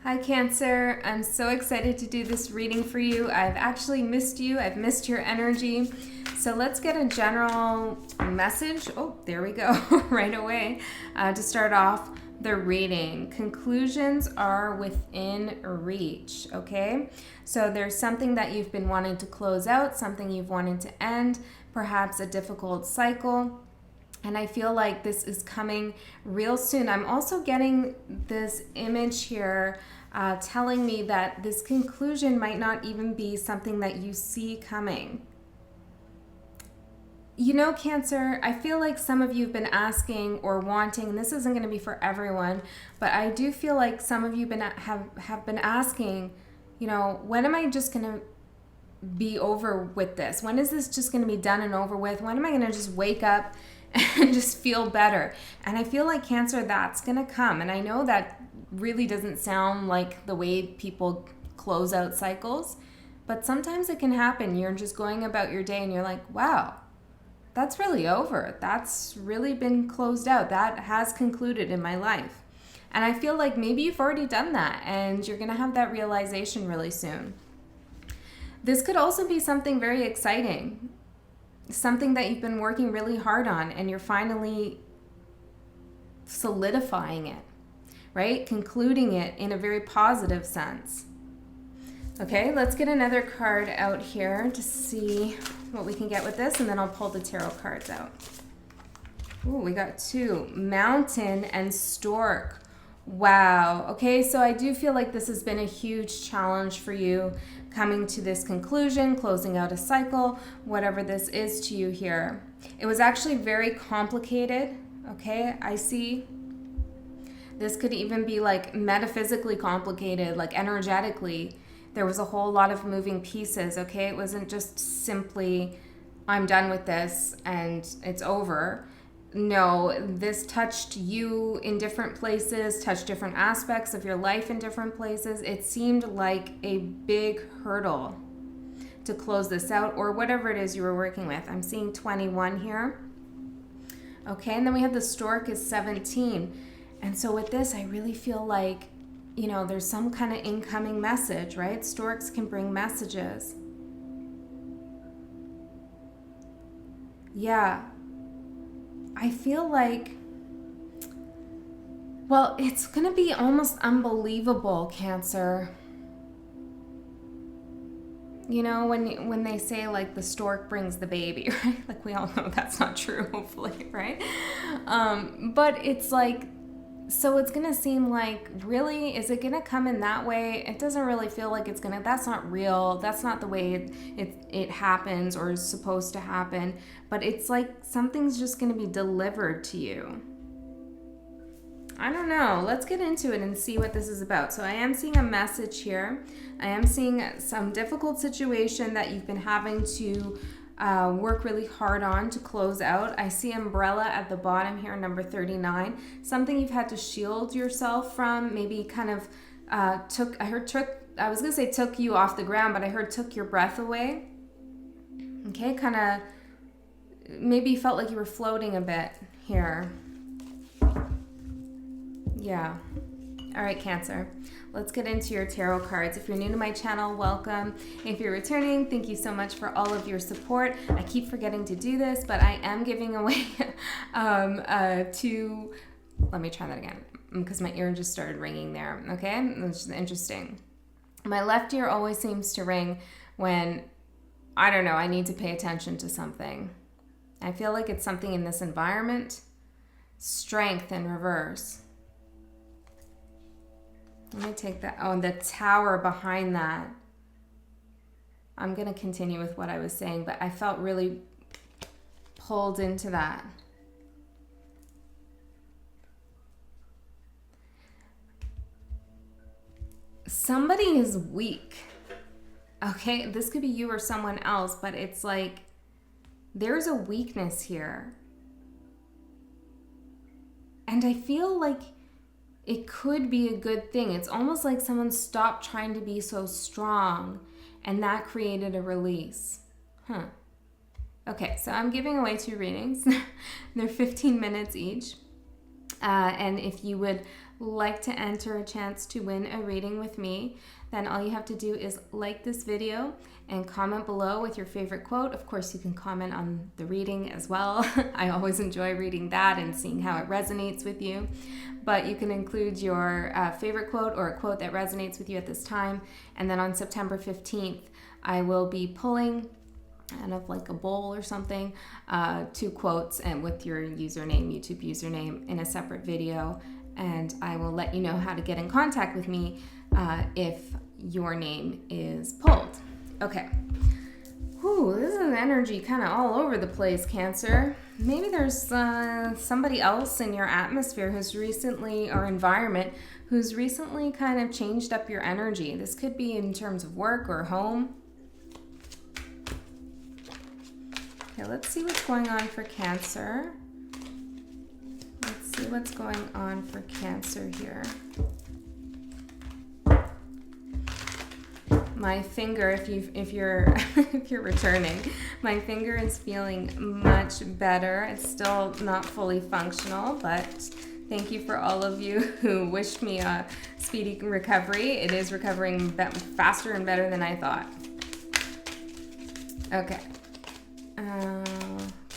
Hi Cancer, I'm so excited to do this reading for you. I've actually missed you, I've missed your energy. So let's get a general message. Oh, there we go, right away. To start off the reading. Conclusions are within reach, okay? So there's something that you've been wanting to close out, something you've wanted to end, perhaps a difficult cycle. And I feel like this is coming real soon. I'm also getting this image here telling me that this conclusion might not even be something that you see coming. You know, Cancer, I feel like some of you have been asking or wanting, and this isn't going to be for everyone, but I do feel like some of you have been asking, you know, when am I just going to be over with this? When is this just going to be done and over with? When am I going to just wake up and just feel better? And I feel like Cancer, that's going to come. And I know that really doesn't sound like the way people close out cycles, but sometimes it can happen. You're just going about your day and you're like, wow, that's really over. That's really been closed out. That has concluded in my life. And I feel like maybe you've already done that and you're going to have that realization really soon. This could also be something very exciting, something that you've been working really hard on and you're finally solidifying it, right? Concluding it in a very positive sense. Okay, let's get another card out here to see what we can get with this, and then I'll pull the tarot cards out. Ooh, we got two, Mountain and Stork. Wow. Okay, so I do feel like this has been a huge challenge for you, coming to this conclusion, closing out a cycle, whatever this is to you here. It was actually very complicated, okay? I see. This could even be like metaphysically complicated, like energetically. There was a whole lot of moving pieces, okay? It wasn't just simply, I'm done with this and it's over. No, this touched you in different places, touched different aspects of your life in different places. It seemed like a big hurdle to close this out, or whatever it is you were working with. I'm seeing 21 here. Okay, and then we have the Stork is 17. And so with this, I really feel like, you know, there's some kind of incoming message, right? Storks can bring messages. Yeah. I feel like, well, it's going to be almost unbelievable, Cancer. You know, when they say like the stork brings the baby, right? Like we all know that's not true, hopefully, right? But it's like, so it's going to seem like, really, is it going to come in that way? It doesn't really feel like it's going to, that's not real. That's not the way it happens or is supposed to happen. But it's like something's just going to be delivered to you. I don't know. Let's get into it and see what this is about. So I am seeing a message here. I am seeing some difficult situation that you've been having to work really hard on to close out. I see umbrella at the bottom here, number 39. Something you've had to shield yourself from, maybe kind of took you off the ground, but I heard took your breath away. Okay, kind of maybe felt like you were floating a bit here. Yeah. All right, Cancer. Let's get into your tarot cards. If you're new to my channel, welcome. If you're returning, thank you so much for all of your support. I keep forgetting to do this, but I am giving away let me try that again, because my ear just started ringing there, okay? Which is interesting. My left ear always seems to ring when, I don't know, I need to pay attention to something. I feel like it's something in this environment. Strength in reverse. Let me take that. Oh, and the tower behind that. I'm going to continue with what I was saying, but I felt really pulled into that. Somebody is weak. Okay, this could be you or someone else, but it's like there's a weakness here. And I feel like it could be a good thing. It's almost like someone stopped trying to be so strong and that created a release. Okay, so I'm giving away 2 readings. They're 15 minutes each. And if you would like to enter a chance to win a reading with me, then all you have to do is like this video and comment below with your favorite quote. Of course, you can comment on the reading as well. I always enjoy reading that and seeing how it resonates with you. But you can include your favorite quote or a quote that resonates with you at this time. And then on September 15th, I will be pulling out of like a bowl or something, 2 quotes and with your username, YouTube username, in a separate video. And I will let you know how to get in contact with me if your name is pulled. Okay. Whew, this is energy kind of all over the place, Cancer. Maybe there's somebody else in your atmosphere who's recently, or environment, who's recently kind of changed up your energy. This could be in terms of work or home. Okay, let's see what's going on for Cancer. Let's see what's going on for Cancer here. My finger, if you're if you're returning, my finger is feeling much better. It's still not fully functional, but thank you for all of you who wished me a speedy recovery. It is recovering faster and better than I thought. Okay.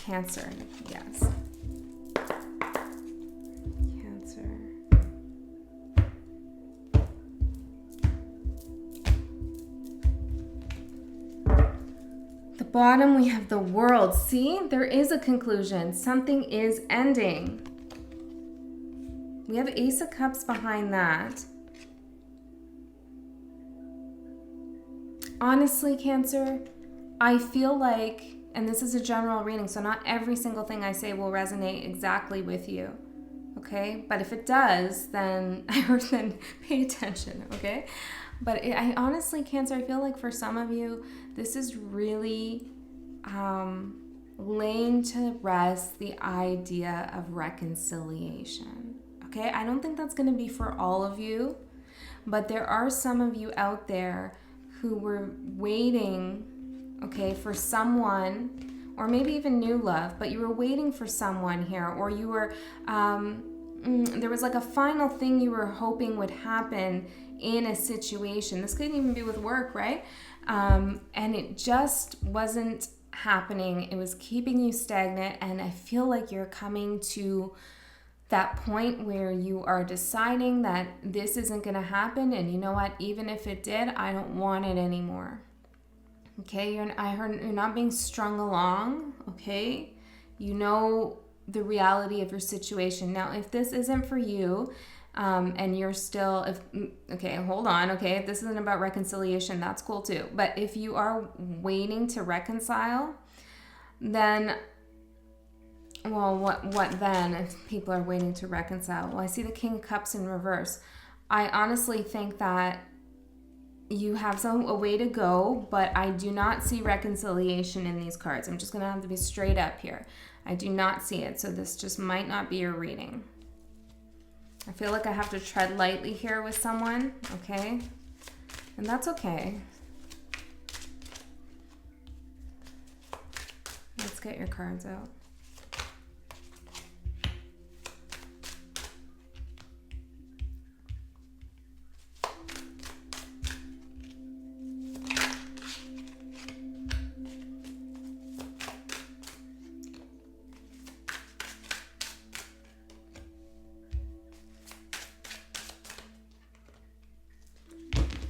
Cancer, yes. Cancer. The bottom, we have the World. See, there is a conclusion. Something is ending. We have Ace of Cups behind that. Honestly, Cancer, I feel like, and this is a general reading, so not every single thing I say will resonate exactly with you, okay? But if it does, then pay attention, okay? But I honestly, Cancer, I feel like for some of you, this is really laying to rest the idea of reconciliation, okay? I don't think that's going to be for all of you, but there are some of you out there who were waiting, okay, for someone, or maybe even new love, but you were waiting for someone here, or you were, there was like a final thing you were hoping would happen in a situation. This could even be with work, right? And it just wasn't happening. It was keeping you stagnant, and I feel like you're coming to that point where you are deciding that this isn't going to happen, and you know what, even if it did, I don't want it anymore. Okay, I heard you're not being strung along, okay? You know the reality of your situation. Now, if this isn't for you, and you're still, okay, hold on, okay? If this isn't about reconciliation, that's cool too. But if you are waiting to reconcile, then, well, what then if people are waiting to reconcile? Well, I see the King of Cups in reverse. I honestly think that you have a way to go, but I do not see reconciliation in these cards. I'm just going to have to be straight up here. I do not see it, so this just might not be your reading. I feel like I have to tread lightly here with someone, okay? And that's okay. Let's get your cards out.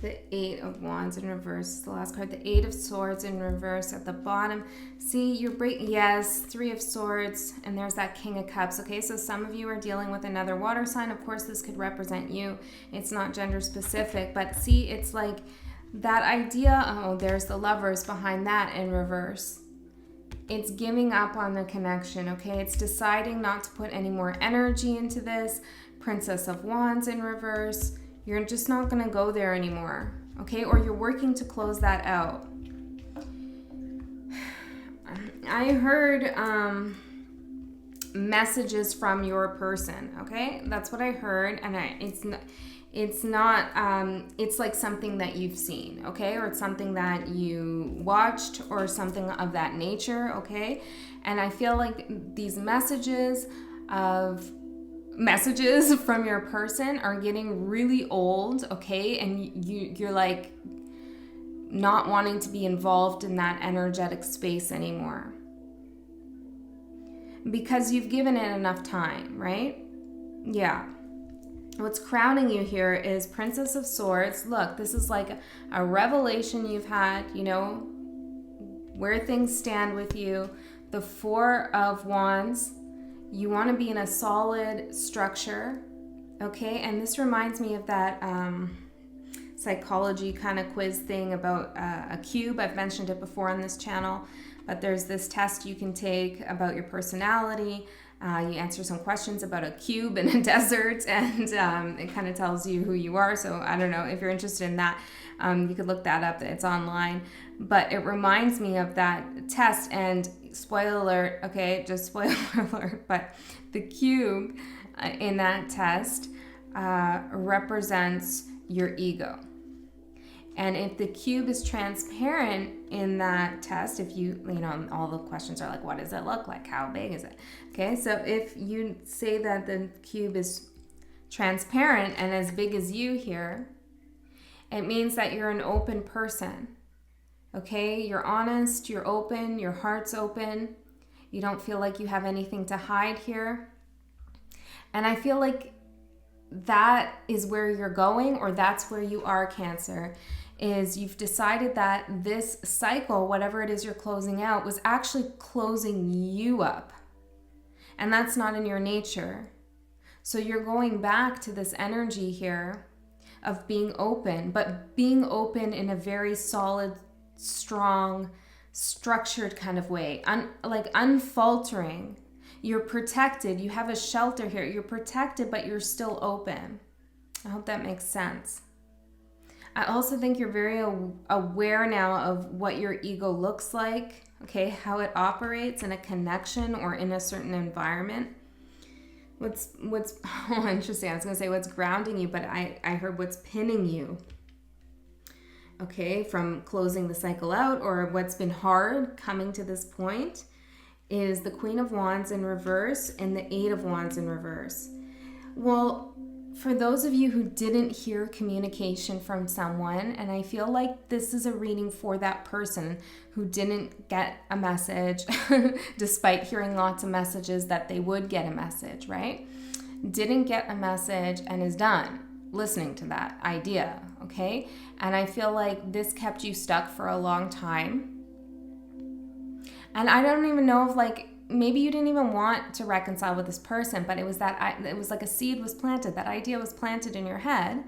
The Eight of Wands in reverse is the last card. The Eight of Swords in reverse at the bottom. See, you're breaking, yes, Three of Swords, and there's that King of Cups. Okay, so some of you are dealing with another water sign. Of course, this could represent you. It's not gender specific, but see, it's like that idea, oh, there's the Lovers behind that in reverse. It's giving up on the connection, okay? It's deciding not to put any more energy into this. Princess of Wands in reverse. You're just not going to go there anymore, okay? Or you're working to close that out. I heard messages from your person, okay? That's what I heard, and it's like something that you've seen, okay? Or it's something that you watched or something of that nature, okay? And I feel like these messages of messages from your person are getting really old, okay? And you're like not wanting to be involved in that energetic space anymore because you've given it enough time, right? Yeah. What's crowning you here is Princess of Swords. Look, this is like a revelation you've had, you know, where things stand with you. The Four of Wands. You want to be in a solid structure, okay? And this reminds me of that psychology kind of quiz thing about a cube. I've mentioned it before on this channel, but there's this test you can take about your personality. You answer some questions about a cube in a desert, and it kind of tells you who you are. So I don't know if you're interested in that. You could look that up. It's online. But it reminds me of that test. And spoiler alert, okay, just spoiler alert, but the cube in that test represents your ego. And if the cube is transparent in that test, if you know, all the questions are like, what does it look like? How big is it? Okay, so if you say that the cube is transparent and as big as you here, it means that you're an open person. Okay, you're honest, you're open, your heart's open. You don't feel like you have anything to hide here. And I feel like that is where you're going, or that's where you are, Cancer, is you've decided that this cycle, whatever it is you're closing out, was actually closing you up. And that's not in your nature. So you're going back to this energy here of being open, but being open in a very solid, strong, structured kind of way, like unfaltering. You're protected. You have a shelter here. You're protected, but you're still open. I hope that makes sense. I also think you're very aware now of what your ego looks like, okay, how it operates in a connection or in a certain environment. What's oh, interesting. I was going to say what's grounding you, but I heard what's pinning you. Okay, from closing the cycle out, or what's been hard coming to this point is the Queen of Wands in reverse and the Eight of Wands in reverse. Well, for those of you who didn't hear communication from someone, and I feel like this is a reading for that person who didn't get a message, despite hearing lots of messages that they would get a message, right? Didn't get a message and is done listening to that idea, okay? And I feel like this kept you stuck for a long time. And I don't even know if, like, maybe you didn't even want to reconcile with this person, but it was like a seed was planted. That idea was planted in your head.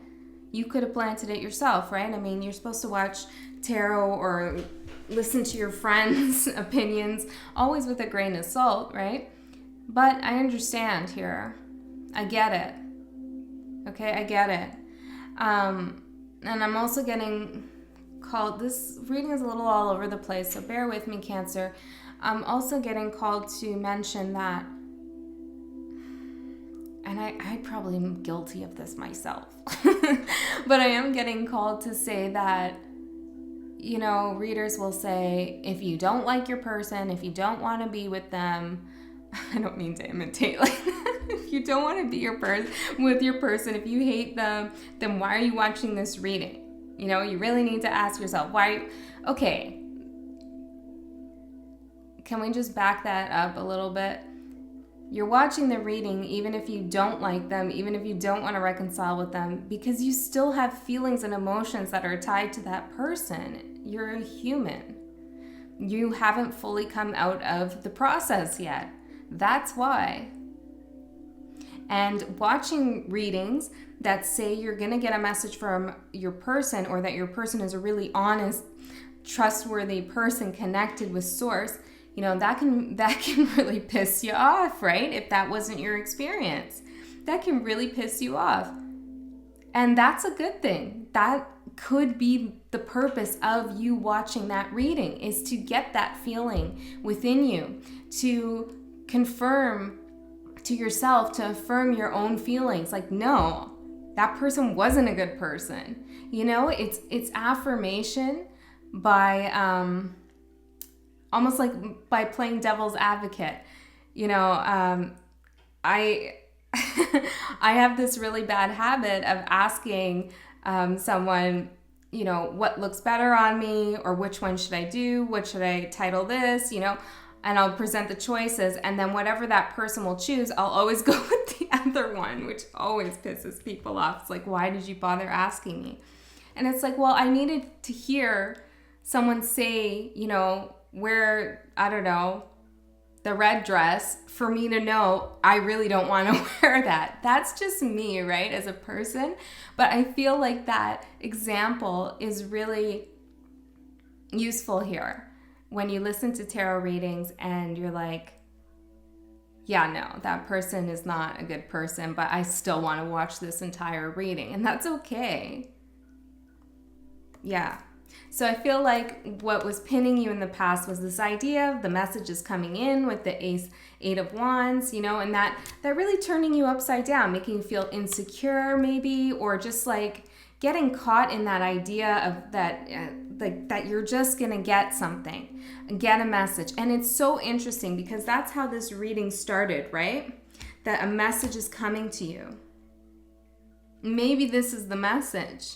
You could have planted it yourself, right? I mean, you're supposed to watch tarot or listen to your friends' opinions, always with a grain of salt, right? But I understand here. I get it. Okay, I get it. And I'm also getting called, this reading is a little all over the place, so bear with me, Cancer. I'm also getting called to mention that, and I probably am guilty of this myself, but I am getting called to say that, you know, readers will say, if you don't like your person, if you don't want to be with them, I don't mean to imitate like that. If you don't want to be with your person, if you hate them, then why are you watching this reading? You know, you really need to ask yourself, why? Okay. Can we just back that up a little bit? You're watching the reading even if you don't like them, even if you don't want to reconcile with them, because you still have feelings and emotions that are tied to that person. You're a human. You haven't fully come out of the process yet. That's why. And watching readings that say you're going to get a message from your person, or that your person is a really honest, trustworthy person connected with source, you know, that can really piss you off, right? If that wasn't your experience, that can really piss you off. And that's a good thing. That could be the purpose of you watching that reading, is to get that feeling within you, to confirm to yourself, to affirm your own feelings. Like, no, that person wasn't a good person. You know, it's affirmation by almost like by playing devil's advocate. You know, I I have this really bad habit of asking someone, you know, what looks better on me, or which one should I do? What should I title this? You know, and I'll present the choices, and then whatever that person will choose, I'll always go with the other one, which always pisses people off. It's like, why did you bother asking me? And it's like, well, I needed to hear someone say, you know, wear, I don't know, the red dress for me to know I really don't want to wear that. That's just me, right, as a person. But I feel like that example is really useful here. When you listen to tarot readings and you're like, yeah, no, that person is not a good person, but I still want to watch this entire reading. And that's okay. Yeah. So I feel like what was pinning you in the past was this idea of the messages coming in with the Eight of Wands, you know, and that really turning you upside down, making you feel insecure maybe, or just like getting caught in that idea of that, that you're just going to get something, get a message. And it's so interesting because that's how this reading started, right? That a message is coming to you. Maybe this is the message.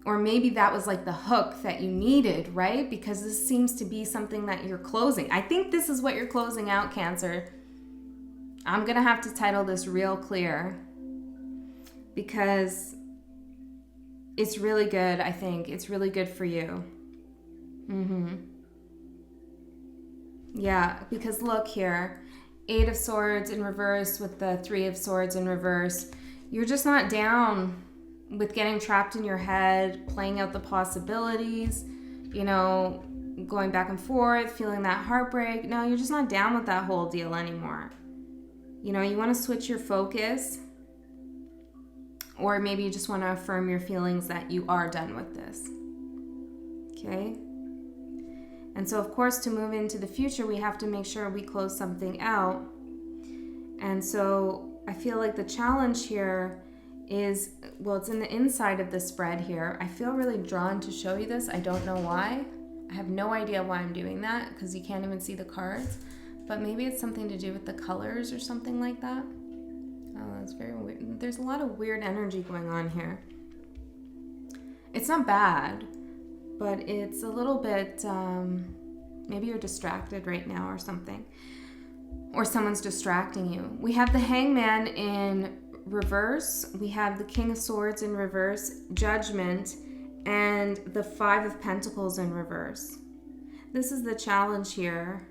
Or maybe that was like the hook that you needed, right? Because this seems to be something that you're closing. I think this is what you're closing out, Cancer. I'm going to have to title this real clear because it's really good, I think. It's really good for you. Yeah, because look here. Eight of Swords in reverse with the Three of Swords in reverse. You're just not down with getting trapped in your head, playing out the possibilities, you know, going back and forth, feeling that heartbreak. No, you're just not down with that whole deal anymore. You know, you want to switch your focus, or maybe you just want to affirm your feelings that you are done with this. Okay? And so, of course, to move into the future, we have to make sure we close something out. And so I feel like the challenge here is, well, it's in the inside of the spread here. I feel really drawn to show you this. I don't know why. I have no idea why I'm doing that because you can't even see the cards. But maybe it's something to do with the colors or something like that. Oh, that's very weird. There's a lot of weird energy going on here. It's not bad, but it's a little bit, maybe you're distracted right now or something. Or someone's distracting you. We have the Hangman in reverse. We have the King of Swords in reverse, Judgment, and the Five of Pentacles in reverse. This is the challenge here.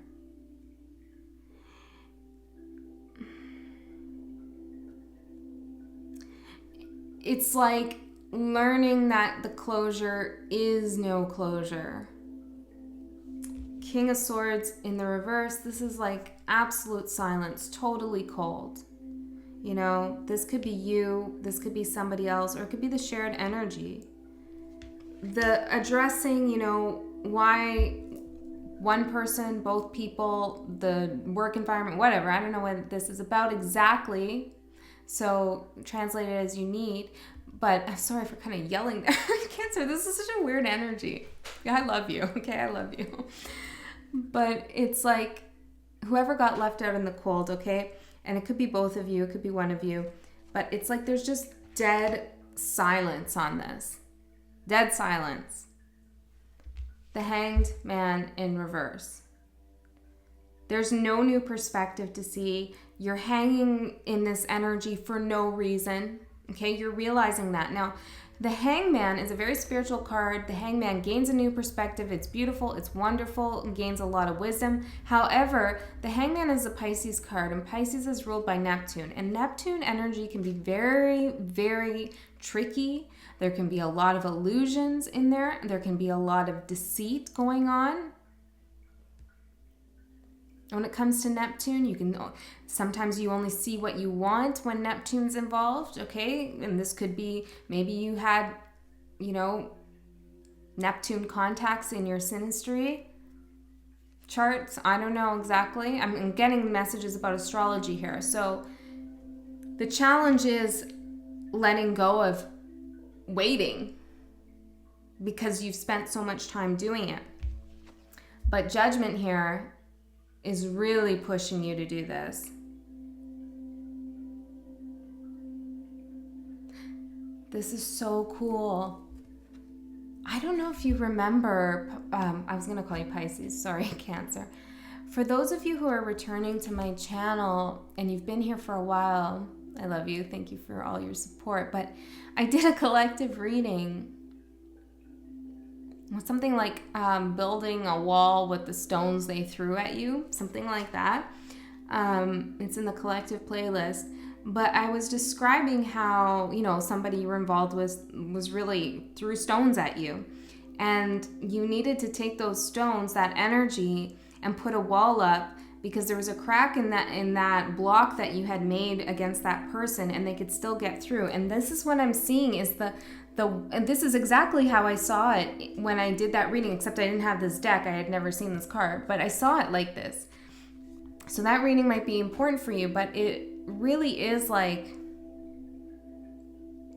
It's like learning that the closure is no closure. King of Swords in the reverse, this is like absolute silence, totally cold. You know, this could be you, this could be somebody else, or it could be the shared energy. The addressing, you know, why one person, both people, the work environment, whatever. I don't know what this is about exactly. So translate it as you need. But I'm sorry for kind of yelling there. Cancer, this is such a weird energy. Yeah, I love you. Okay, I love you. But it's like whoever got left out in the cold, okay? And it could be both of you, it could be one of you, but it's like there's just dead silence on this. Dead silence. The Hanged Man in reverse. There's no new perspective to see. You're hanging in this energy for no reason. Okay, you're realizing that. Now, the Hangman is a very spiritual card. The Hangman gains a new perspective. It's beautiful. It's wonderful. It gains a lot of wisdom. However, the Hangman is a Pisces card, and Pisces is ruled by Neptune. And Neptune energy can be very, very tricky. There can be a lot of illusions in there. There can be a lot of deceit going on. When it comes to Neptune, you can sometimes you only see what you want when Neptune's involved, okay? And this could be maybe you had, you know, Neptune contacts in your synastry charts. I don't know exactly. I'm getting messages about astrology here. So the challenge is letting go of waiting because you've spent so much time doing it. But Judgment here is really pushing you to do this. This is so cool. I don't know if you remember, I was going to call you Pisces, sorry, Cancer. For those of you who are returning to my channel and you've been here for a while, I love you. Thank you for all your support. But I did a collective reading with something like building a wall with the stones they threw at you, something like that. It's in the collective playlist. But I was describing how, somebody you were involved with was really threw stones at you. And you needed to take those stones, that energy, and put a wall up because there was a crack in that block that you had made against that person, and they could still get through. And this is what I'm seeing is and this is exactly how I saw it when I did that reading, except I didn't have this deck. I had never seen this card, but I saw it like this. So that reading might be important for you, but it really is like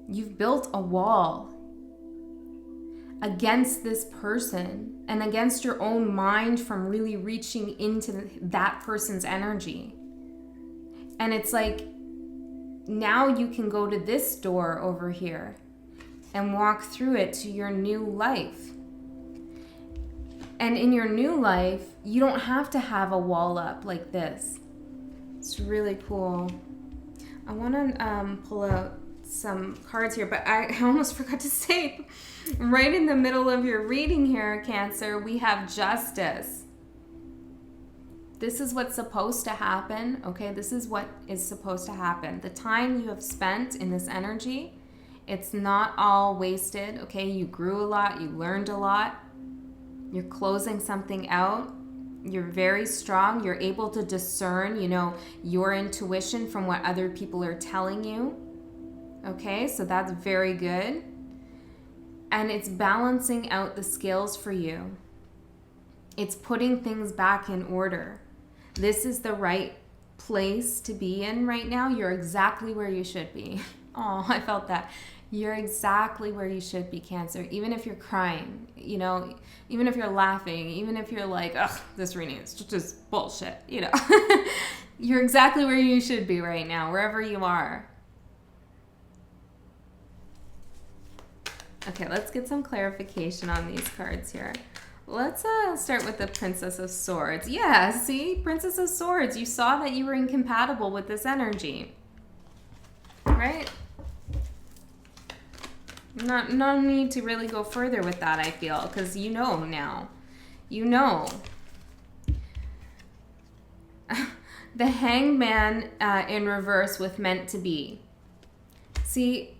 you've built a wall against this person and against your own mind from really reaching into that person's energy. And it's like now you can go to this door over here and walk through it to your new life. And in your new life, you don't have to have a wall up like this. It's really cool. I want to pull out some cards here, but I almost forgot to say, right in the middle of your reading here, Cancer, we have justice. This is what's supposed to happen, okay? This is what is supposed to happen. The time you have spent in this energy, it's not all wasted, okay? You grew a lot, you learned a lot. You're closing something out. You're very strong. You're able to discern, your intuition from what other people are telling you. Okay, so that's very good. And it's balancing out the scales for you. It's putting things back in order. This is the right place to be in right now. You're exactly where you should be. Oh, I felt that. You're exactly where you should be, Cancer. Even if you're crying, even if you're laughing, even if you're like, ugh, this reading is just bullshit, You're exactly where you should be right now, wherever you are. Okay, let's get some clarification on these cards here. Let's start with the Princess of Swords. Yeah, see? Princess of Swords. You saw that you were incompatible with this energy. Right? No need to really go further with that, I feel, because now. The Hangman in reverse with meant to be. See,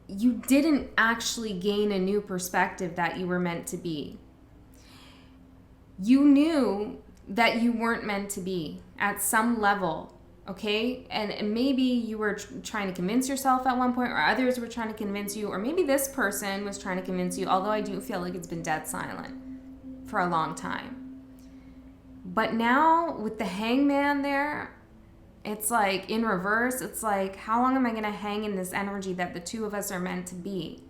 you didn't actually gain a new perspective that you were meant to be. You knew that you weren't meant to be at some level. Okay, and maybe you were trying to convince yourself at one point, or others were trying to convince you, or maybe this person was trying to convince you, although I do feel like it's been dead silent for a long time. But now with the Hangman there, it's like in reverse. It's like, how long am I going to hang in this energy that the two of us are meant to be?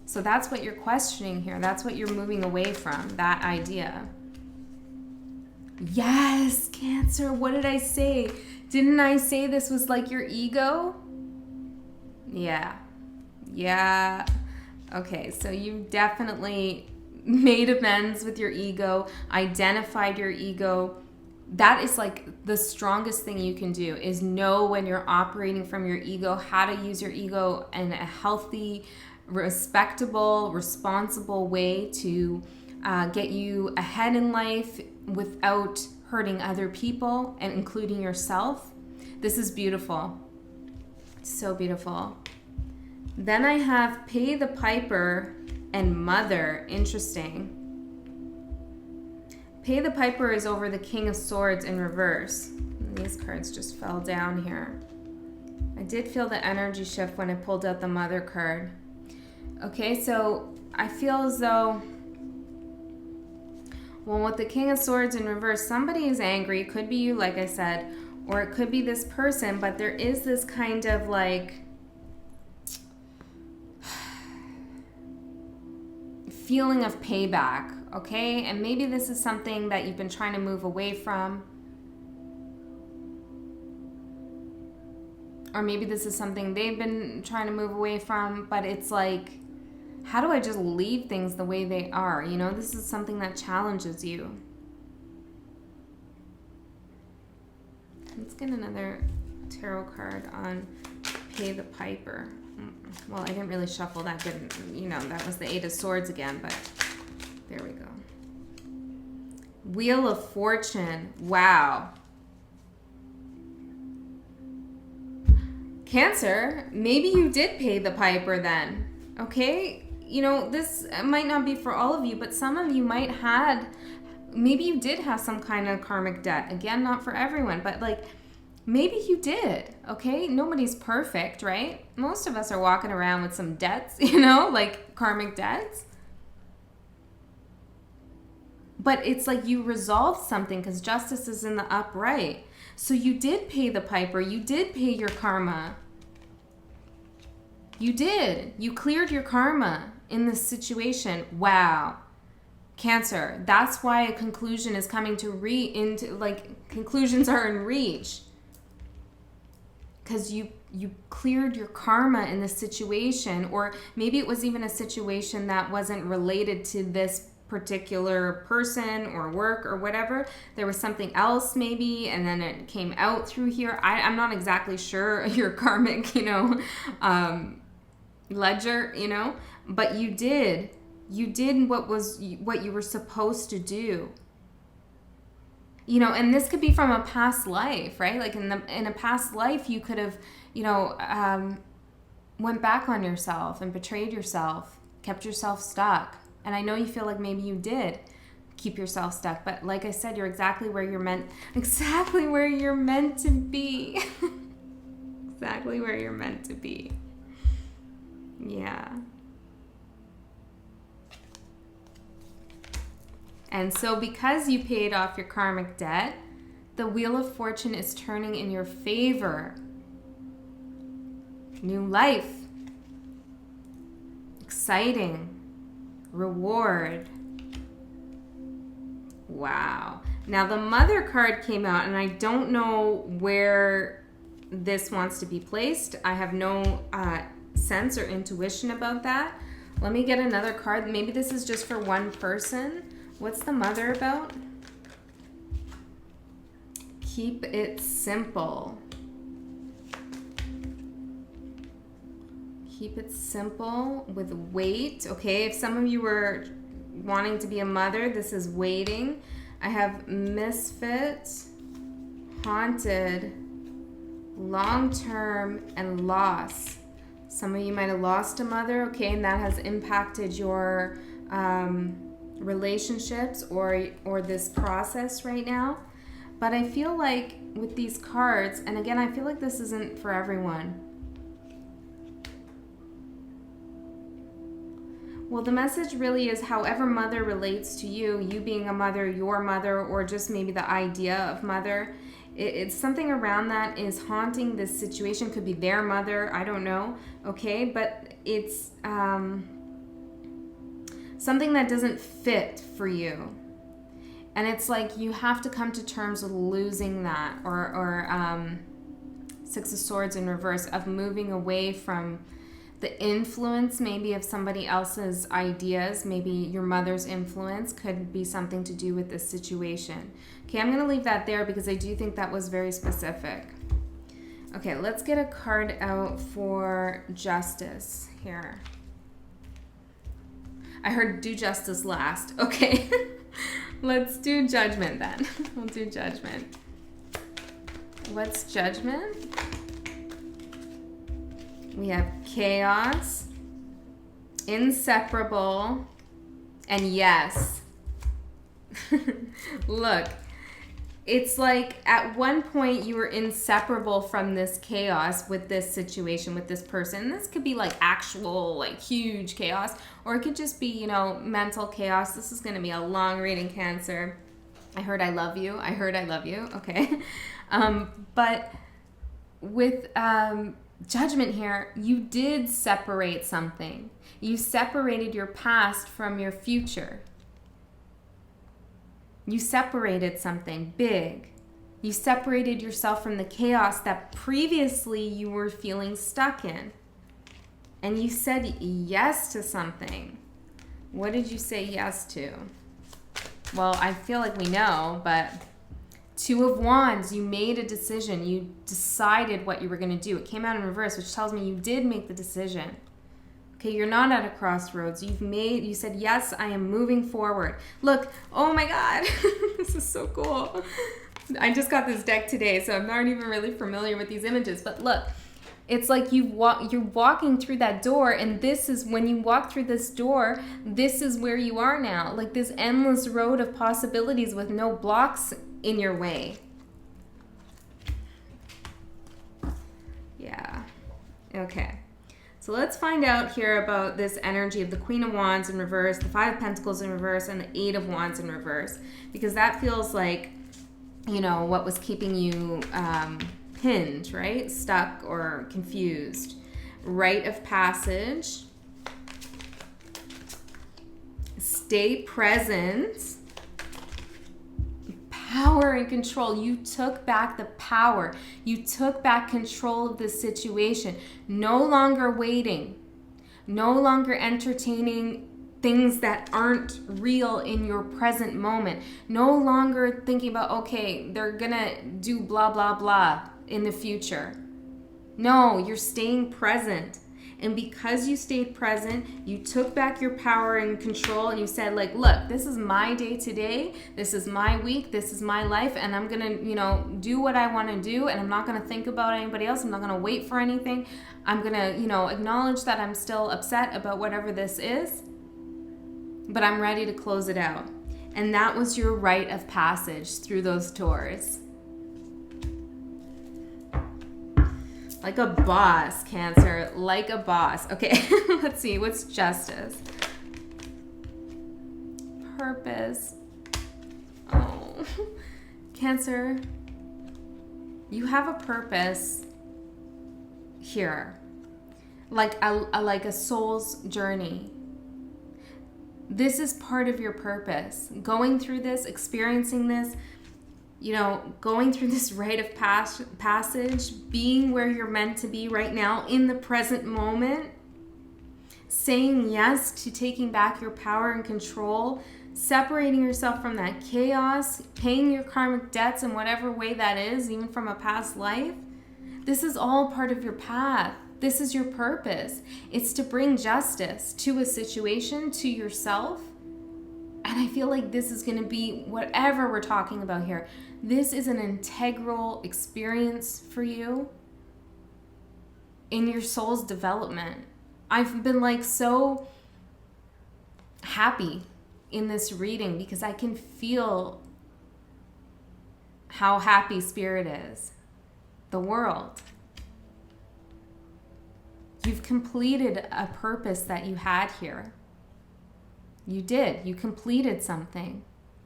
So that's what you're questioning here. That's what you're moving away from, that idea. Yes, Cancer, what did I say? Didn't I say this was like your ego? Yeah. Okay, so you definitely made amends with your ego, identified your ego. That is like the strongest thing you can do, is know when you're operating from your ego, how to use your ego in a healthy, respectable, responsible way to get you ahead in life without hurting other people and including yourself. This is beautiful. So beautiful. Then I have Pay the Piper and Mother. Interesting. Pay the Piper is over the King of Swords in reverse. And these cards just fell down here. I did feel the energy shift when I pulled out the Mother card. Okay, so I feel as though, well, with the King of Swords in reverse, somebody is angry. It could be you, like I said, or it could be this person, but there is this kind of like feeling of payback, okay? And maybe this is something that you've been trying to move away from. Or maybe this is something they've been trying to move away from, but it's like, how do I just leave things the way they are? You know, this is something that challenges you. Let's get another tarot card on Pay the Piper. Well, I didn't really shuffle that good. You know, that was the Eight of Swords again, but there we go. Wheel of Fortune. Wow. Cancer, maybe you did pay the piper then, okay? You know, this might not be for all of you, but some of you might had, maybe you did have some kind of karmic debt. Again, not for everyone, but like, maybe you did, okay? Nobody's perfect, right? Most of us are walking around with some debts, you know, like karmic debts. But it's like you resolved something because justice is in the upright. So you did pay the piper. You did pay your karma. You did. You cleared your karma in this situation. Wow. Cancer. That's why a conclusion is coming to conclusions are in reach. Because you cleared your karma in this situation, or maybe it was even a situation that wasn't related to this particular person or work or whatever. There was something else maybe, and then it came out through here. I'm not exactly sure your karmic, you know, ledger, you know, but you did what you were supposed to do. You know, and this could be from a past life, right? Like in a past life, you could have, you know, went back on yourself and betrayed yourself, kept yourself stuck. And I know you feel like maybe you did keep yourself stuck, but like I said, you're exactly where you're meant to be. Exactly where you're meant to be. Yeah. And so because you paid off your karmic debt, the Wheel of Fortune is turning in your favor. New life. Exciting. Reward. Wow. Now the Mother card came out, and I don't know where this wants to be placed. I have no sense or intuition about that. Let me get another card. Maybe this is just for one person. What's the Mother about? Keep it simple. Keep it simple with weight. Okay, if some of you were wanting to be a mother, this is waiting. I have misfit, haunted, long-term, and loss. Some of you might have lost a mother, okay, and that has impacted your relationships or this process right now. But I feel like with these cards, and again, I feel like this isn't for everyone. Well, the message really is however mother relates to you, you being a mother, your mother, or just maybe the idea of mother, it's something around that is haunting this situation. Could be their mother, I don't know, okay? But it's something that doesn't fit for you. And it's like you have to come to terms with losing that, or Six of Swords in reverse, of moving away from the influence maybe of somebody else's ideas. Maybe your mother's influence could be something to do with this situation. Okay, I'm going to leave that there because I do think that was very specific. Okay, let's get a card out for justice here. I heard do justice last. Okay, let's do judgment then. We'll do judgment. What's judgment? We have chaos, inseparable, and yes. Look, it's like at one point you were inseparable from this chaos with this situation, with this person. This could be like actual, like huge chaos, or it could just be, you know, mental chaos. This is going to be a long reading, Cancer. I heard I love you. I heard I love you. Okay. But with judgment here, you did separate something. You separated your past from your future. You separated something big. You separated yourself from the chaos that previously you were feeling stuck in. And you said yes to something. What did you say yes to? Well, I feel like we know, but Two of Wands, you made a decision. You decided what you were going to do. It came out in reverse, which tells me you did make the decision. Okay, you're not at a crossroads. You said, yes, I am moving forward. Look, oh my God, this is so cool. I just got this deck today, so I'm not even really familiar with these images, but look. It's like you're walking through that door, and this is when you walk through this door, this is where you are now. Like this endless road of possibilities with no blocks in your way. Yeah. Okay. So let's find out here about this energy of the Queen of Wands in reverse, the Five of Pentacles in reverse, and the Eight of Wands in reverse. Because that feels like, you know, what was keeping you pinned, right? Stuck or confused. Rite of passage. Stay present. Power and control. You took back the power. You took back control of this situation. No longer waiting. No longer entertaining things that aren't real in your present moment. No longer thinking about, okay, they're gonna do blah, blah, blah in the future. No, you're staying present. And because you stayed present, you took back your power and control, and you said, like, look, this is my day today. This is my week. This is my life. And I'm going to, you know, do what I want to do. And I'm not going to think about anybody else. I'm not going to wait for anything. I'm going to, you know, acknowledge that I'm still upset about whatever this is. But I'm ready to close it out. And that was your rite of passage through those tours. Like a boss, Cancer. Like a boss. Okay, let's see. What's justice? Purpose. Oh. Cancer, you have a purpose here. Like a soul's journey. This is part of your purpose. Going through this, experiencing this, you know, going through this rite of passage, being where you're meant to be right now in the present moment, saying yes to taking back your power and control, separating yourself from that chaos, paying your karmic debts in whatever way that is, even from a past life. This is all part of your path. This is your purpose. It's to bring justice to a situation, to yourself. And I feel like this is going to be whatever we're talking about here. This is an integral experience for you in your soul's development. I've been like so happy in this reading because I can feel how happy Spirit is. The world. You've completed a purpose that you had here. You did. You completed something.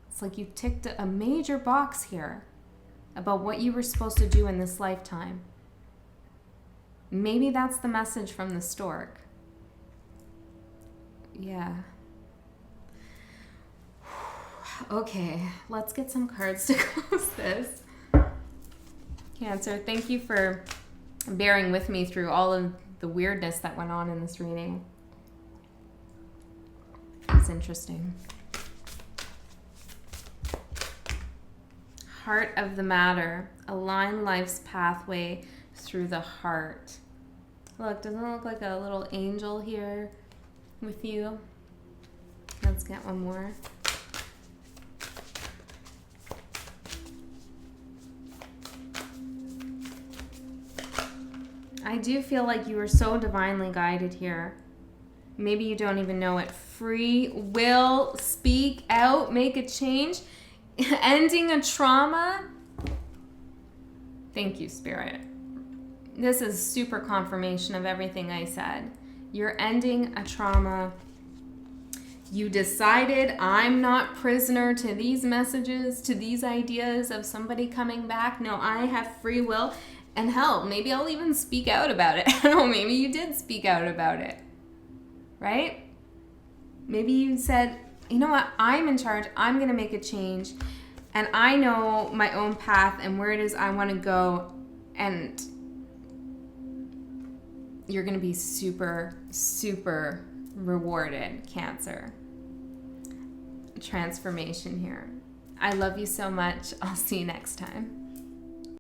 It's like you ticked a major box here about what you were supposed to do in this lifetime. Maybe that's the message from the stork. Yeah. Okay, let's get some cards to close this. Cancer, thank you for bearing with me through all of the weirdness that went on in this reading. It's interesting. Heart of the matter. Align life's pathway through the heart. Look, doesn't it look like a little angel here with you? Let's get one more. I do feel like you are so divinely guided here. Maybe you don't even know it. Free will, speak out, make a change, ending a trauma. Thank you, Spirit. This is super confirmation of everything I said. You're ending a trauma. You decided, I'm not prisoner to these messages, to these ideas of somebody coming back. No, I have free will. And hell, maybe I'll even speak out about it. I don't know, maybe you did speak out about it. Right? Maybe you said, you know what, I'm in charge, I'm going to make a change, And I know my own path and where it is I want to go, and you're going to be super, super rewarded, Cancer. Transformation here. I love you so much. I'll see you next time.